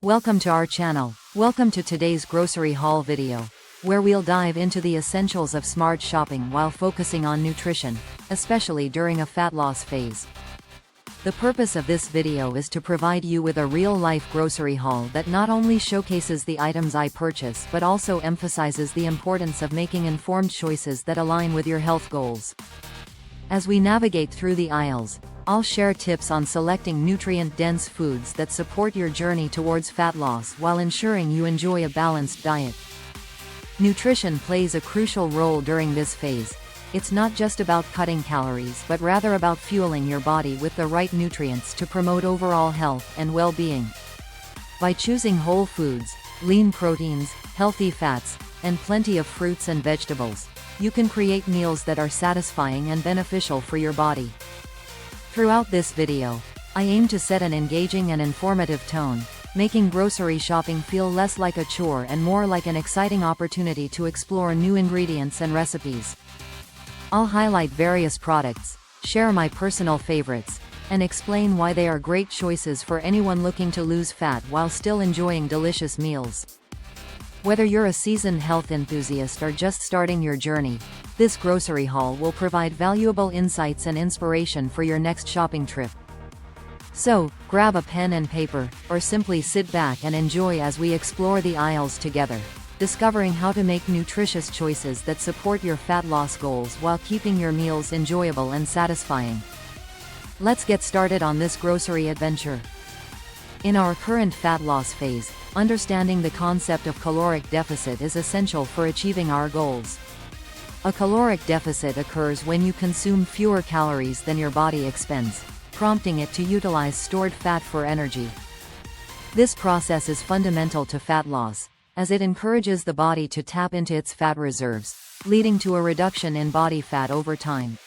Welcome to our channel. Welcome to today's grocery haul video, where we'll dive into the essentials of smart shopping while focusing on nutrition, especially during a fat loss phase. The purpose of this video is to provide you with a real-life grocery haul that not only showcases the items I purchase but also emphasizes the importance of making informed choices that align with your health goals. As we navigate through the aisles, I'll share tips on selecting nutrient-dense foods that support your journey towards fat loss while ensuring you enjoy a balanced diet. Nutrition plays a crucial role during this phase. It's not just about cutting calories but rather about fueling your body with the right nutrients to promote overall health and well-being. By choosing whole foods, lean proteins, healthy fats, and plenty of fruits and vegetables, you can create meals that are satisfying and beneficial for your body. Throughout this video, I aim to set an engaging and informative tone, making grocery shopping feel less like a chore and more like an exciting opportunity to explore new ingredients and recipes. I'll highlight various products, share my personal favorites, and explain why they are great choices for anyone looking to lose fat while still enjoying delicious meals. Whether you're a seasoned health enthusiast or just starting your journey, this grocery haul will provide valuable insights and inspiration for your next shopping trip. So, grab a pen and paper, or simply sit back and enjoy as we explore the aisles together, discovering how to make nutritious choices that support your fat loss goals while keeping your meals enjoyable and satisfying. Let's get started on this grocery adventure. In our current fat loss phase, understanding the concept of caloric deficit is essential for achieving our goals. A caloric deficit occurs when you consume fewer calories than your body expends, prompting it to utilize stored fat for energy. This process is fundamental to fat loss, as it encourages the body to tap into its fat reserves, leading to a reduction in body fat over time.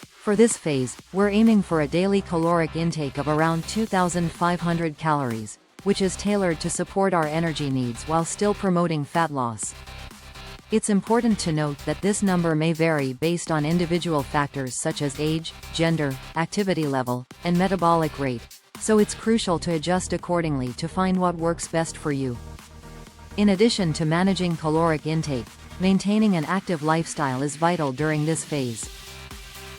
For this phase, we're aiming for a daily caloric intake of around 2,500 calories, which is tailored to support our energy needs while still promoting fat loss. It's important to note that this number may vary based on individual factors such as age, gender, activity level, and metabolic rate, so it's crucial to adjust accordingly to find what works best for you. In addition to managing caloric intake, maintaining an active lifestyle is vital during this phase.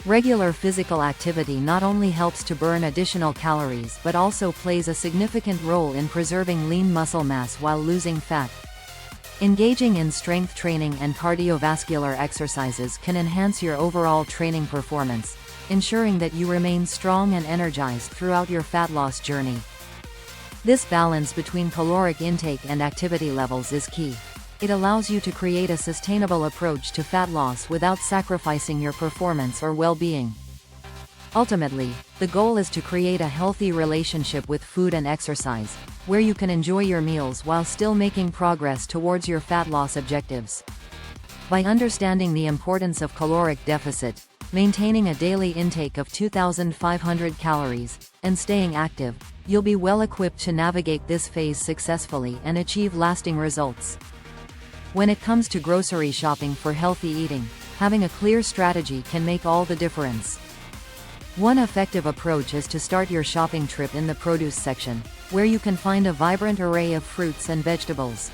Regular physical activity not only helps to burn additional calories but also plays a significant role in preserving lean muscle mass while losing fat. Engaging in strength training and cardiovascular exercises can enhance your overall training performance, ensuring that you remain strong and energized throughout your fat loss journey. This balance between caloric intake and activity levels is key. It allows you to create a sustainable approach to fat loss without sacrificing your performance or well-being. Ultimately, the goal is to create a healthy relationship with food and exercise, where you can enjoy your meals while still making progress towards your fat loss objectives. By understanding the importance of caloric deficit, maintaining a daily intake of 2,500 calories, and staying active, you'll be well equipped to navigate this phase successfully and achieve lasting results. When it comes to grocery shopping for healthy eating, having a clear strategy can make all the difference. One effective approach is to start your shopping trip in the produce section, where you can find a vibrant array of fruits and vegetables.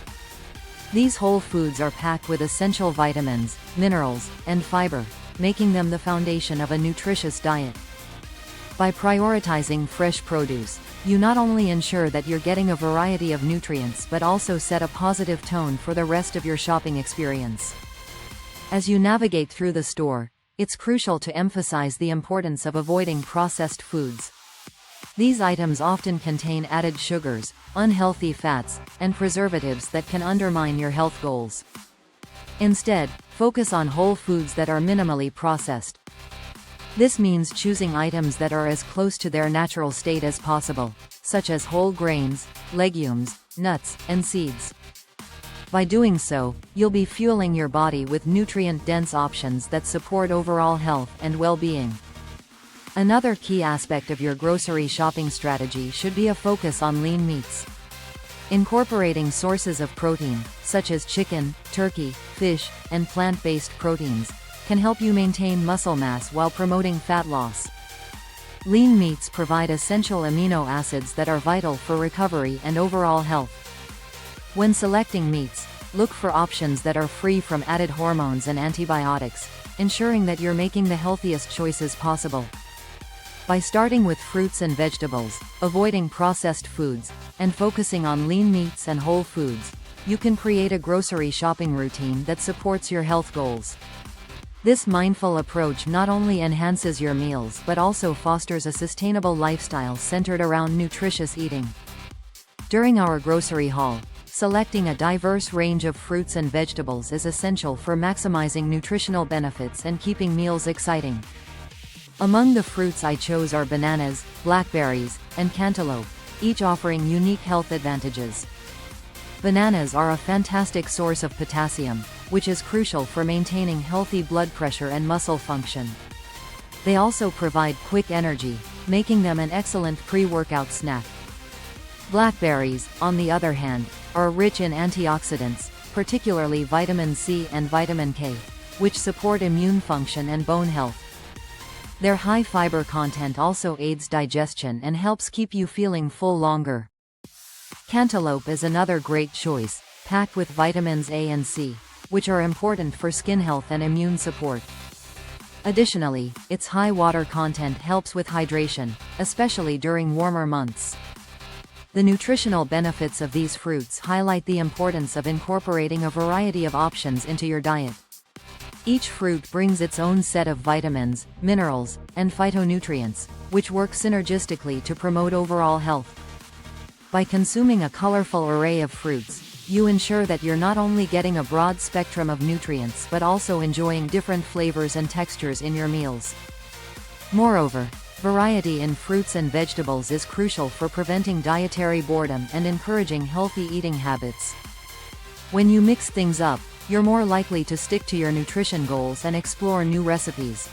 These whole foods are packed with essential vitamins, minerals, and fiber, making them the foundation of a nutritious diet. By prioritizing fresh produce, you not only ensure that you're getting a variety of nutrients but also set a positive tone for the rest of your shopping experience. As you navigate through the store, it's crucial to emphasize the importance of avoiding processed foods. These items often contain added sugars, unhealthy fats, and preservatives that can undermine your health goals. Instead, focus on whole foods that are minimally processed. This means choosing items that are as close to their natural state as possible, such as whole grains, legumes, nuts, and seeds. By doing so, you'll be fueling your body with nutrient-dense options that support overall health and well-being. Another key aspect of your grocery shopping strategy should be a focus on lean meats. Incorporating sources of protein, such as chicken, turkey, fish, and plant-based proteins, can help you maintain muscle mass while promoting fat loss. Lean meats provide essential amino acids that are vital for recovery and overall health. When selecting meats, look for options that are free from added hormones and antibiotics, ensuring that you're making the healthiest choices possible. By starting with fruits and vegetables, avoiding processed foods, and focusing on lean meats and whole foods, you can create a grocery shopping routine that supports your health goals. This mindful approach not only enhances your meals but also fosters a sustainable lifestyle centered around nutritious eating. During our grocery haul, selecting a diverse range of fruits and vegetables is essential for maximizing nutritional benefits and keeping meals exciting. Among the fruits I chose are bananas, blackberries, and cantaloupe, each offering unique health advantages. Bananas are a fantastic source of potassium, which is crucial for maintaining healthy blood pressure and muscle function. They also provide quick energy, making them an excellent pre-workout snack. Blackberries, on the other hand, are rich in antioxidants, particularly vitamin C and vitamin K, which support immune function and bone health. Their high fiber content also aids digestion and helps keep you feeling full longer. Cantaloupe is another great choice, packed with vitamins A and C, which are important for skin health and immune support. Additionally, its high water content helps with hydration, especially during warmer months. The nutritional benefits of these fruits highlight the importance of incorporating a variety of options into your diet. Each fruit brings its own set of vitamins, minerals, and phytonutrients, which work synergistically to promote overall health. By consuming a colorful array of fruits, you ensure that you're not only getting a broad spectrum of nutrients but also enjoying different flavors and textures in your meals. Moreover, variety in fruits and vegetables is crucial for preventing dietary boredom and encouraging healthy eating habits. When you mix things up, you're more likely to stick to your nutrition goals and explore new recipes.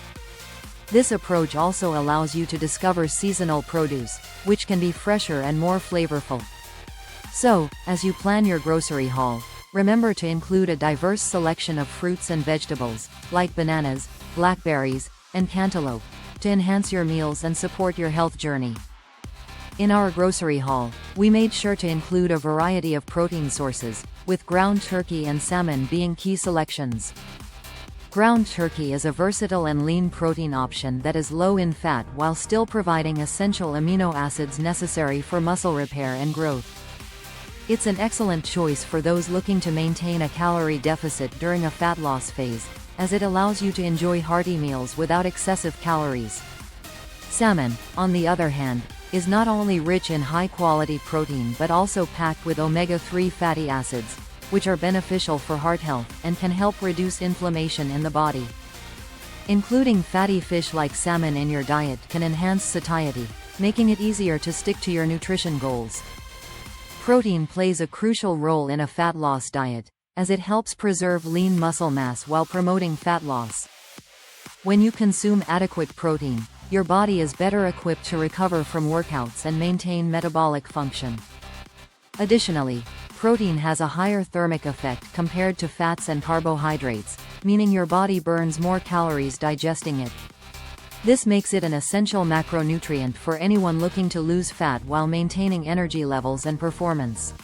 This approach also allows you to discover seasonal produce, which can be fresher and more flavorful. So, as you plan your grocery haul, remember to include a diverse selection of fruits and vegetables, like bananas, blackberries, and cantaloupe, to enhance your meals and support your health journey. In our grocery haul, we made sure to include a variety of protein sources, with ground turkey and salmon being key selections. Ground turkey is a versatile and lean protein option that is low in fat while still providing essential amino acids necessary for muscle repair and growth. It's an excellent choice for those looking to maintain a calorie deficit during a fat loss phase, as it allows you to enjoy hearty meals without excessive calories. Salmon, on the other hand, is not only rich in high-quality protein but also packed with omega-3 fatty acids, which are beneficial for heart health and can help reduce inflammation in the body. Including fatty fish like salmon in your diet can enhance satiety, making it easier to stick to your nutrition goals. Protein plays a crucial role in a fat loss diet, as it helps preserve lean muscle mass while promoting fat loss. When you consume adequate protein, your body is better equipped to recover from workouts and maintain metabolic function. Additionally, protein has a higher thermic effect compared to fats and carbohydrates, meaning your body burns more calories digesting it. This makes it an essential macronutrient for anyone looking to lose fat while maintaining energy levels and performance.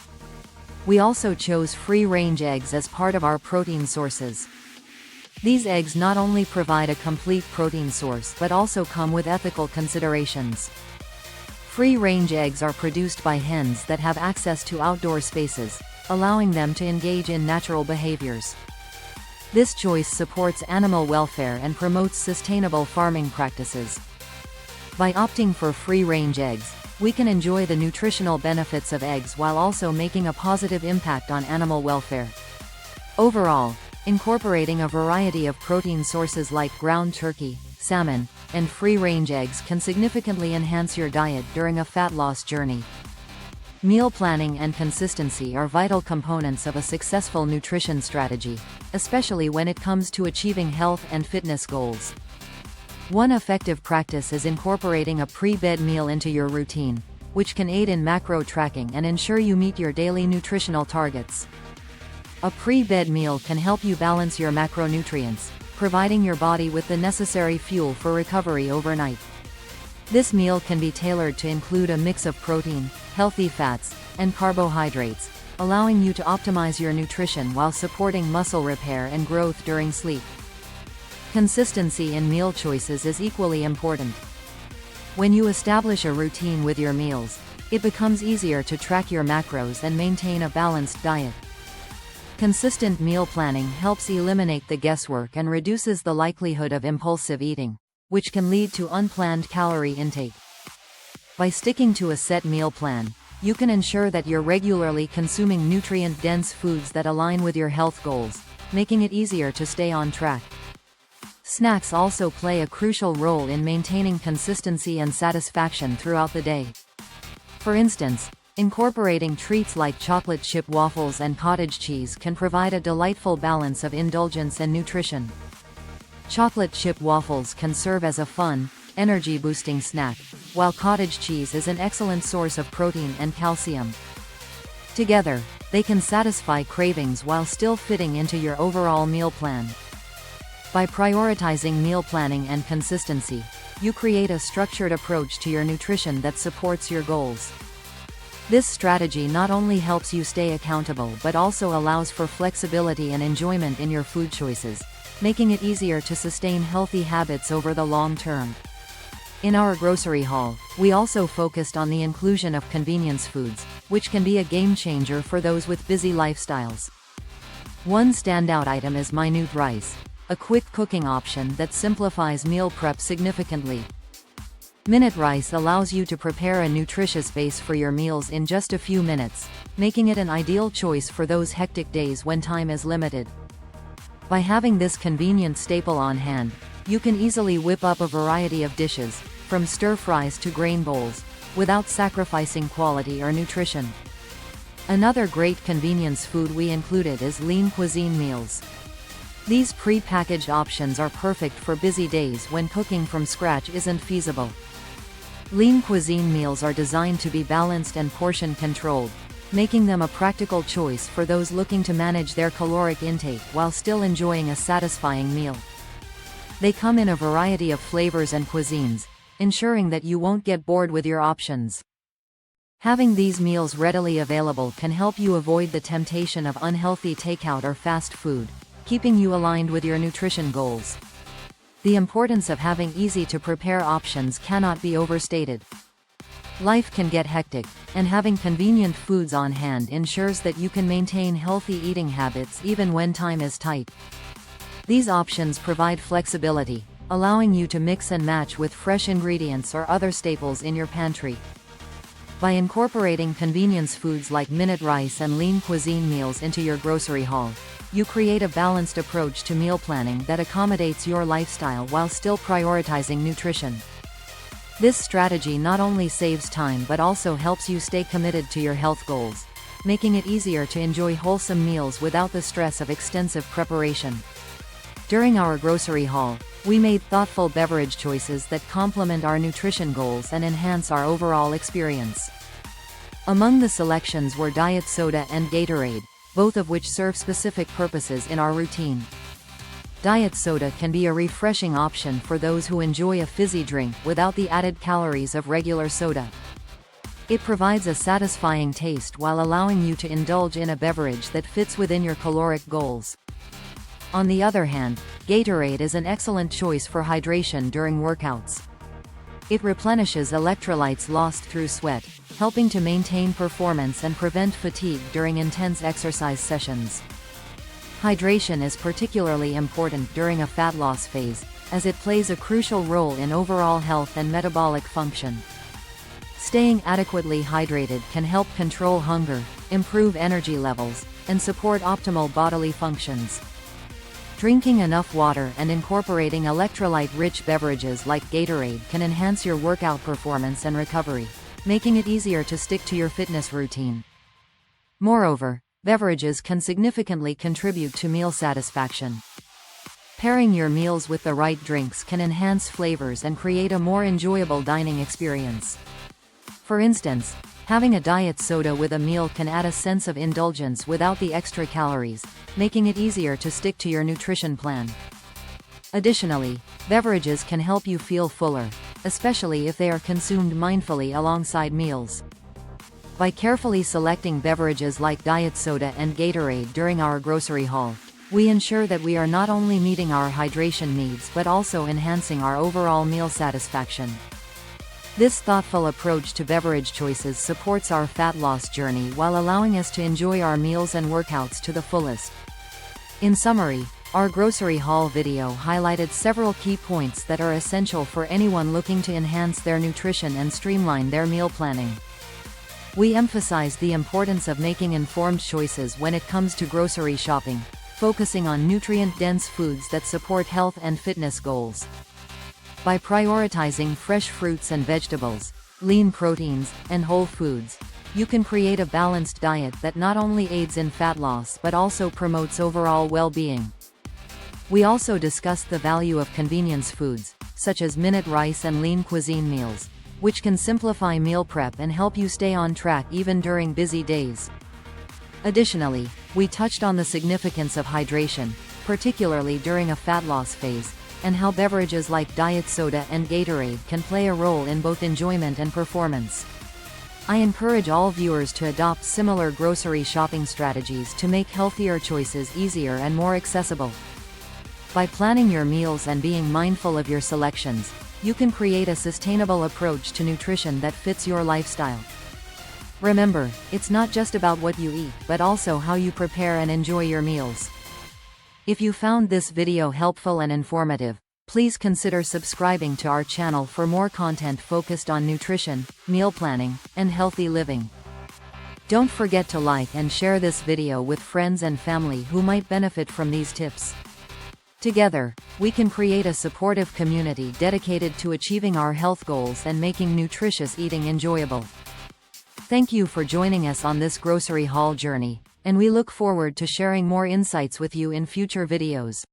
We also chose free-range eggs as part of our protein sources. These eggs not only provide a complete protein source but also come with ethical considerations. Free-range eggs are produced by hens that have access to outdoor spaces, allowing them to engage in natural behaviors. This choice supports animal welfare and promotes sustainable farming practices. By opting for free-range eggs, we can enjoy the nutritional benefits of eggs while also making a positive impact on animal welfare. Overall, incorporating a variety of protein sources like ground turkey, salmon, and free-range eggs can significantly enhance your diet during a fat loss journey. Meal planning and consistency are vital components of a successful nutrition strategy, especially when it comes to achieving health and fitness goals. One effective practice is incorporating a pre-bed meal into your routine, which can aid in macro tracking and ensure you meet your daily nutritional targets. A pre-bed meal can help you balance your macronutrients, providing your body with the necessary fuel for recovery overnight. This meal can be tailored to include a mix of protein, healthy fats, and carbohydrates, allowing you to optimize your nutrition while supporting muscle repair and growth during sleep. Consistency in meal choices is equally important. When you establish a routine with your meals, it becomes easier to track your macros and maintain a balanced diet. Consistent meal planning helps eliminate the guesswork and reduces the likelihood of impulsive eating, which can lead to unplanned calorie intake. By sticking to a set meal plan, you can ensure that you're regularly consuming nutrient-dense foods that align with your health goals, making it easier to stay on track. Snacks also play a crucial role in maintaining consistency and satisfaction throughout the day. For instance, incorporating treats like chocolate chip waffles and cottage cheese can provide a delightful balance of indulgence and nutrition. Chocolate chip waffles can serve as a fun, energy-boosting snack, while cottage cheese is an excellent source of protein and calcium. Together, they can satisfy cravings while still fitting into your overall meal plan. By prioritizing meal planning and consistency, you create a structured approach to your nutrition that supports your goals. This strategy not only helps you stay accountable but also allows for flexibility and enjoyment in your food choices, making it easier to sustain healthy habits over the long term. In our grocery haul, we also focused on the inclusion of convenience foods, which can be a game changer for those with busy lifestyles. One standout item is minute rice, a quick cooking option that simplifies meal prep significantly. Minute rice allows you to prepare a nutritious base for your meals in just a few minutes, making it an ideal choice for those hectic days when time is limited. By having this convenient staple on hand, you can easily whip up a variety of dishes, from stir-fries to grain bowls, without sacrificing quality or nutrition. Another great convenience food we included is lean cuisine meals. These pre-packaged options are perfect for busy days when cooking from scratch isn't feasible. Lean cuisine meals are designed to be balanced and portion-controlled, making them a practical choice for those looking to manage their caloric intake while still enjoying a satisfying meal. They come in a variety of flavors and cuisines, ensuring that you won't get bored with your options. Having these meals readily available can help you avoid the temptation of unhealthy takeout or fast food, keeping you aligned with your nutrition goals. The importance of having easy-to-prepare options cannot be overstated. Life can get hectic, and having convenient foods on hand ensures that you can maintain healthy eating habits even when time is tight. These options provide flexibility, allowing you to mix and match with fresh ingredients or other staples in your pantry. By incorporating convenience foods like minute rice and lean cuisine meals into your grocery haul, you create a balanced approach to meal planning that accommodates your lifestyle while still prioritizing nutrition. This strategy not only saves time but also helps you stay committed to your health goals, making it easier to enjoy wholesome meals without the stress of extensive preparation. During our grocery haul, we made thoughtful beverage choices that complement our nutrition goals and enhance our overall experience. Among the selections were diet soda and Gatorade, both of which serve specific purposes in our routine. Diet soda can be a refreshing option for those who enjoy a fizzy drink without the added calories of regular soda. It provides a satisfying taste while allowing you to indulge in a beverage that fits within your caloric goals. On the other hand, Gatorade is an excellent choice for hydration during workouts. It replenishes electrolytes lost through sweat, helping to maintain performance and prevent fatigue during intense exercise sessions. Hydration is particularly important during a fat loss phase, as it plays a crucial role in overall health and metabolic function. Staying adequately hydrated can help control hunger, improve energy levels, and support optimal bodily functions. Drinking enough water and incorporating electrolyte-rich beverages like Gatorade can enhance your workout performance and recovery, making it easier to stick to your fitness routine. Moreover, beverages can significantly contribute to meal satisfaction. Pairing your meals with the right drinks can enhance flavors and create a more enjoyable dining experience. For instance, having a diet soda with a meal can add a sense of indulgence without the extra calories, making it easier to stick to your nutrition plan. Additionally, beverages can help you feel fuller, especially if they are consumed mindfully alongside meals. By carefully selecting beverages like diet soda and Gatorade during our grocery haul, we ensure that we are not only meeting our hydration needs but also enhancing our overall meal satisfaction. This thoughtful approach to beverage choices supports our fat loss journey while allowing us to enjoy our meals and workouts to the fullest. In summary, our grocery haul video highlighted several key points that are essential for anyone looking to enhance their nutrition and streamline their meal planning. We emphasize the importance of making informed choices when it comes to grocery shopping, focusing on nutrient-dense foods that support health and fitness goals. By prioritizing fresh fruits and vegetables, lean proteins, and whole foods, you can create a balanced diet that not only aids in fat loss but also promotes overall well-being. We also discussed the value of convenience foods, such as minute rice and lean cuisine meals, which can simplify meal prep and help you stay on track even during busy days. Additionally, we touched on the significance of hydration, particularly during a fat loss phase, and how beverages like diet soda and Gatorade can play a role in both enjoyment and performance. I encourage all viewers to adopt similar grocery shopping strategies to make healthier choices easier and more accessible. By planning your meals and being mindful of your selections, you can create a sustainable approach to nutrition that fits your lifestyle. Remember, it's not just about what you eat, but also how you prepare and enjoy your meals. If you found this video helpful and informative, please consider subscribing to our channel for more content focused on nutrition, meal planning, and healthy living. Don't forget to like and share this video with friends and family who might benefit from these tips. Together, we can create a supportive community dedicated to achieving our health goals and making nutritious eating enjoyable. Thank you for joining us on this grocery haul journey, and we look forward to sharing more insights with you in future videos.